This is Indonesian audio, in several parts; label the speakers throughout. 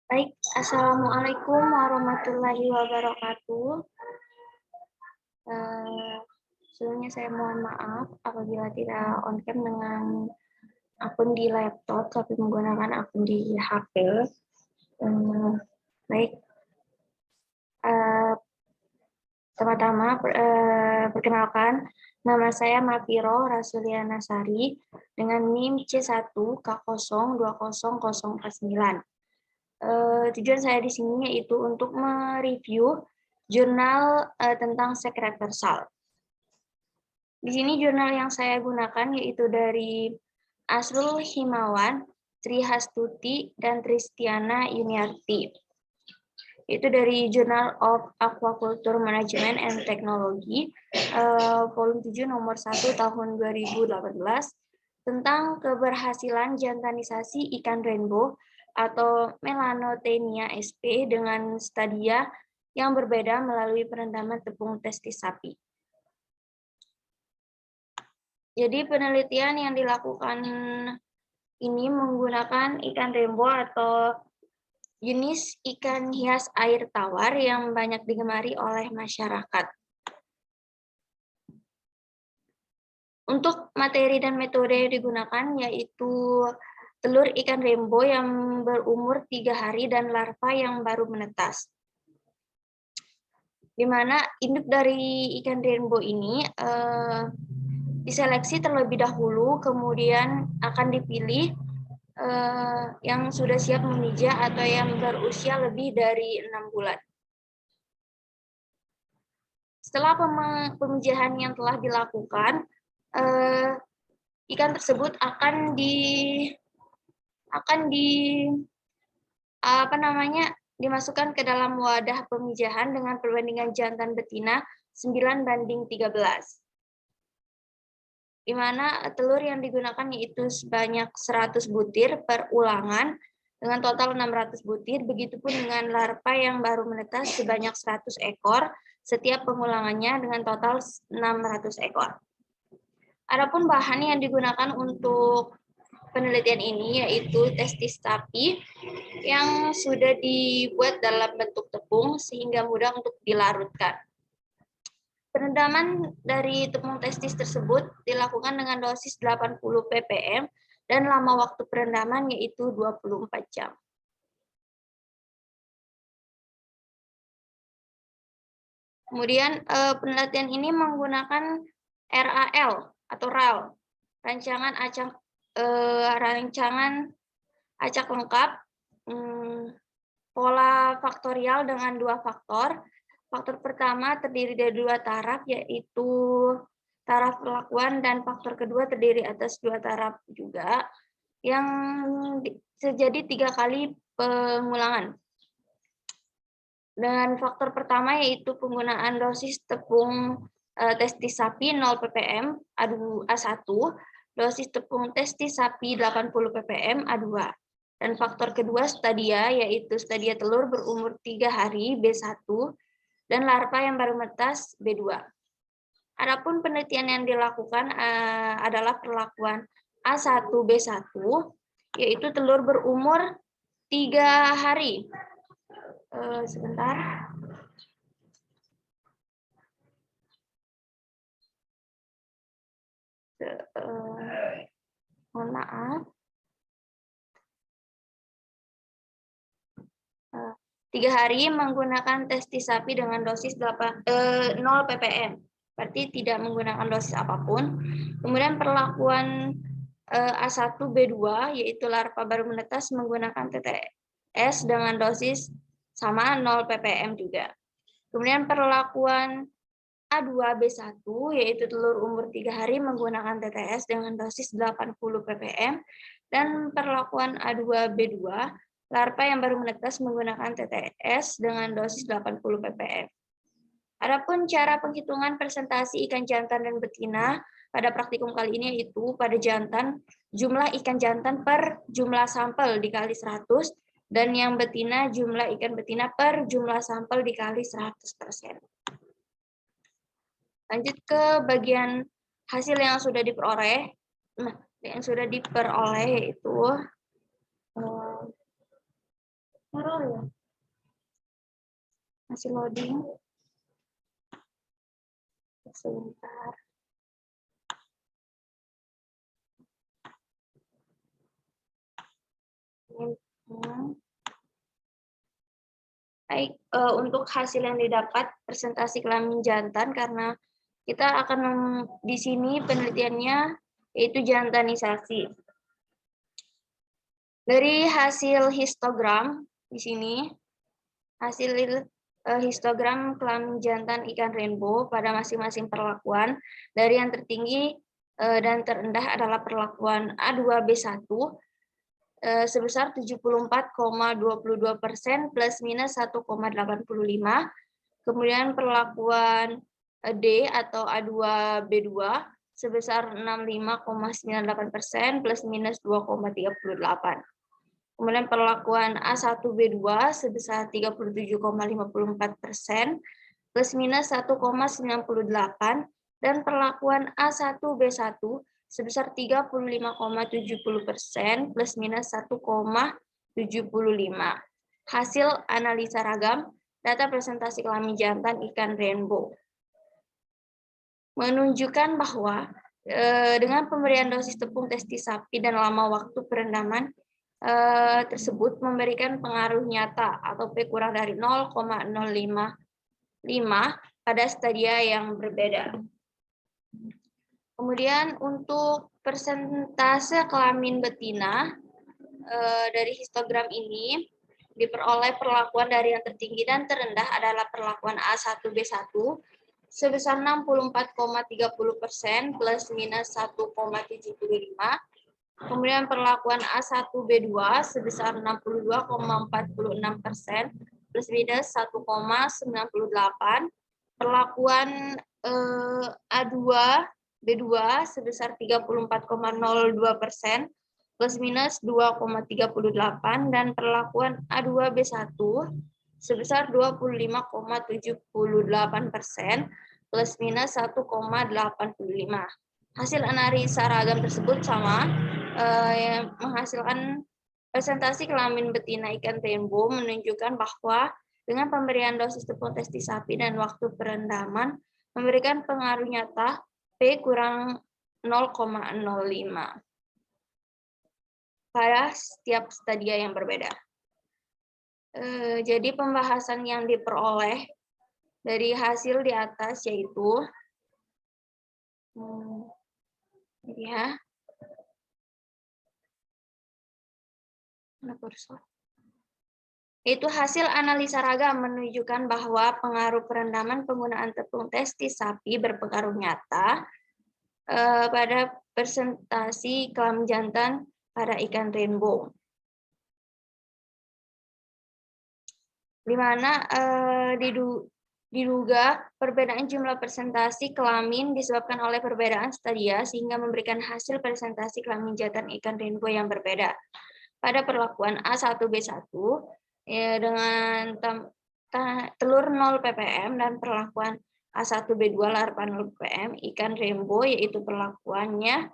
Speaker 1: Baik, Assalamualaikum warahmatullahi wabarakatuh. Sebelumnya saya mohon maaf apabila tidak on cam dengan akun di laptop, tapi menggunakan akun di HP. Baik, pertama-tama perkenalkan, nama saya Mafiro Rasuliana Sari dengan NIM C1K0200049. Tujuan saya di sini yaitu untuk mereview jurnal tentang sekretarial. Di sini jurnal yang saya gunakan yaitu dari Asrul Himawan, Tri Hastuti, dan Tristiana Yuniarti. Itu dari Journal of Aquaculture Management and Technology, volume 7 nomor 1 tahun 2018, tentang keberhasilan jantanisasi ikan rainbow atau Melanotaenia sp dengan stadia yang berbeda melalui perendaman tepung testis sapi. Jadi penelitian yang dilakukan ini menggunakan ikan rainbow atau jenis ikan hias air tawar yang banyak digemari oleh masyarakat. Untuk materi dan metode yang digunakan yaitu telur ikan rainbow yang berumur 3 hari dan larva yang baru menetas. Di mana induk dari ikan rainbow ini diseleksi terlebih dahulu, kemudian akan dipilih yang sudah siap memijah atau yang berusia lebih dari 6 bulan. Setelah pemijahan yang telah dilakukan, ikan tersebut dimasukkan ke dalam wadah pemijahan dengan perbandingan jantan betina 9:13. Di mana telur yang digunakan yaitu sebanyak 100 butir per ulangan dengan total 600 butir, begitupun dengan larva yang baru menetas sebanyak 100 ekor setiap pengulangannya dengan total 600 ekor. Adapun bahan yang digunakan untuk penelitian ini yaitu testis sapi yang sudah dibuat dalam bentuk tepung sehingga mudah untuk dilarutkan. Perendaman dari tepung testis tersebut dilakukan dengan dosis 80 ppm dan lama waktu perendaman yaitu 24 jam. Kemudian penelitian ini menggunakan RAL atau RAL, rancangan acak lengkap, pola faktorial dengan 2 faktor. Faktor pertama terdiri dari 2 taraf, yaitu taraf perlakuan, dan faktor kedua terdiri atas 2 taraf juga, yang terjadi 3 kali pengulangan. Dan faktor pertama yaitu penggunaan dosis tepung testis sapi 0 ppm A1, dosis tepung testis sapi 80 ppm A2. Dan faktor kedua stadia, yaitu stadia telur berumur 3 hari B1 dan larva yang baru menetas B2. Adapun penelitian yang dilakukan adalah perlakuan A1 B1, yaitu telur berumur 3 hari. Sebentar. Mohon maaf. 3 hari menggunakan testis sapi dengan dosis 0 ppm, berarti tidak menggunakan dosis apapun. Kemudian perlakuan A1 B2 yaitu larva baru menetas menggunakan TTS dengan dosis sama 0 ppm juga. Kemudian perlakuan A2 B1 yaitu telur umur 3 hari menggunakan TTS dengan dosis 80 ppm, dan perlakuan A2 B2 larva yang baru menetas menggunakan TTS dengan dosis 80 ppm. Adapun cara penghitungan presentasi ikan jantan dan betina pada praktikum kali ini yaitu pada jantan jumlah ikan jantan per jumlah sampel dikali 100, dan yang betina jumlah ikan betina per jumlah sampel dikali 100%. Lanjut ke bagian hasil yang sudah diperoleh. Nah, yang sudah diperoleh itu Error ya? Masih loading. Sebentar. Baik, untuk hasil yang didapat presentasi kelamin jantan, karena kita akan di sini penelitiannya yaitu jantanisasi. Dari hasil histogram di sini, hasil histogram kelamin jantan ikan rainbow pada masing-masing perlakuan, dari yang tertinggi dan terendah adalah perlakuan A2B1 sebesar 74,22% plus minus 1,85. Kemudian perlakuan D atau A2B2 sebesar 65,98% plus minus 2,38. Kemudian perlakuan A1B2 sebesar 37,54% plus minus 1,98, dan perlakuan A1B1 sebesar 35,70% plus minus 1,75. Hasil analisa ragam data presentasi kelamin jantan ikan rainbow menunjukkan bahwa dengan pemberian dosis tepung testis sapi dan lama waktu perendaman tersebut memberikan pengaruh nyata atau P kurang dari 0,055 pada stadia yang berbeda. Kemudian untuk persentase kelamin betina dari histogram ini diperoleh perlakuan dari yang tertinggi dan terendah adalah perlakuan A1B1 sebesar 64,30% plus minus 1,75. Kemudian perlakuan A1B2 sebesar 62,46% plus minus 1,98. Perlakuan A2B2 sebesar 34,02% plus minus 2,38, dan perlakuan A2B1 sebesar 25,78% plus minus 1,85. Hasil analisa ragam tersebut sama, yang menghasilkan presentasi kelamin betina ikan rainbow menunjukkan bahwa dengan pemberian dosis tepung testis sapi dan waktu perendaman memberikan pengaruh nyata P kurang 0,05 pada setiap stadia yang berbeda. Jadi pembahasan yang diperoleh dari hasil di atas yaitu ya, itu hasil analisa ragam menunjukkan bahwa pengaruh perendaman penggunaan tepung testis sapi berpengaruh nyata pada presentasi kelamin jantan pada ikan rainbow, di mana diduga perbedaan jumlah presentasi kelamin disebabkan oleh perbedaan stadia sehingga memberikan hasil presentasi kelamin jantan ikan rainbow yang berbeda. Pada perlakuan A1B1 dengan telur 0 ppm dan perlakuan A1B2 larva 0 ppm ikan rainbow, yaitu perlakuannya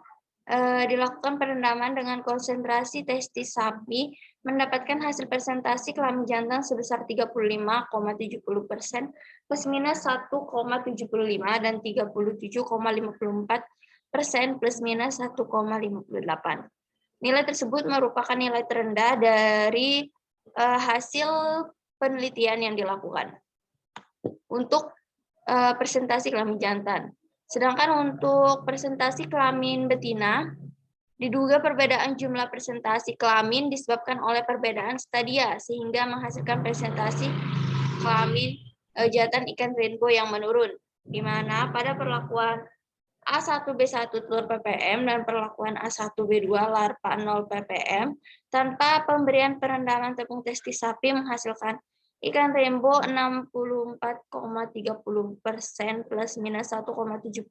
Speaker 1: dilakukan perendaman dengan konsentrasi testis sapi mendapatkan hasil presentasi kelamin jantan sebesar 35,70% plus minus 1,75 dan 37,54% plus minus 1,58. Nilai tersebut merupakan nilai terendah dari hasil penelitian yang dilakukan untuk presentasi kelamin jantan. Sedangkan untuk presentasi kelamin betina, diduga perbedaan jumlah presentasi kelamin disebabkan oleh perbedaan stadia sehingga menghasilkan presentasi kelamin jantan ikan rainbow yang menurun, di mana pada perlakuan A1B1 telur ppm dan perlakuan A1B2 larva 0 ppm tanpa pemberian perendaman tepung testis sapi menghasilkan ikan rainbow 64,30% plus minus 1,75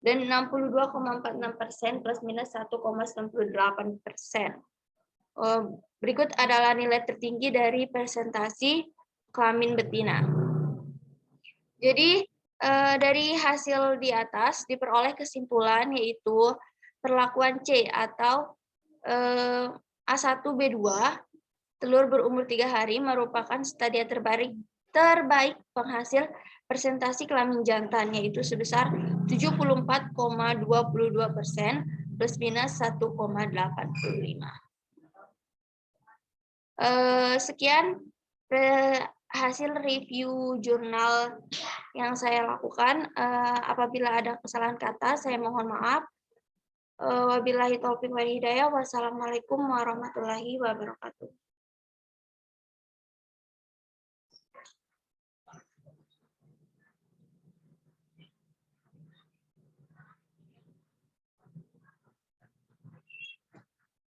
Speaker 1: dan 62,46% plus minus 1,98%. Berikut adalah nilai tertinggi dari presentasi kelamin betina. Jadi dari hasil di atas diperoleh kesimpulan yaitu perlakuan C atau A1B2 telur berumur 3 hari merupakan stadia terbaik penghasil presentasi kelamin jantan, yaitu sebesar 74,22% plus minus 1,85. Sekian hasil review jurnal yang saya lakukan. Apabila ada kesalahan kata, saya mohon maaf. Wabillahi taufiq wal hidayah. Wassalamualaikum warahmatullahi wabarakatuh.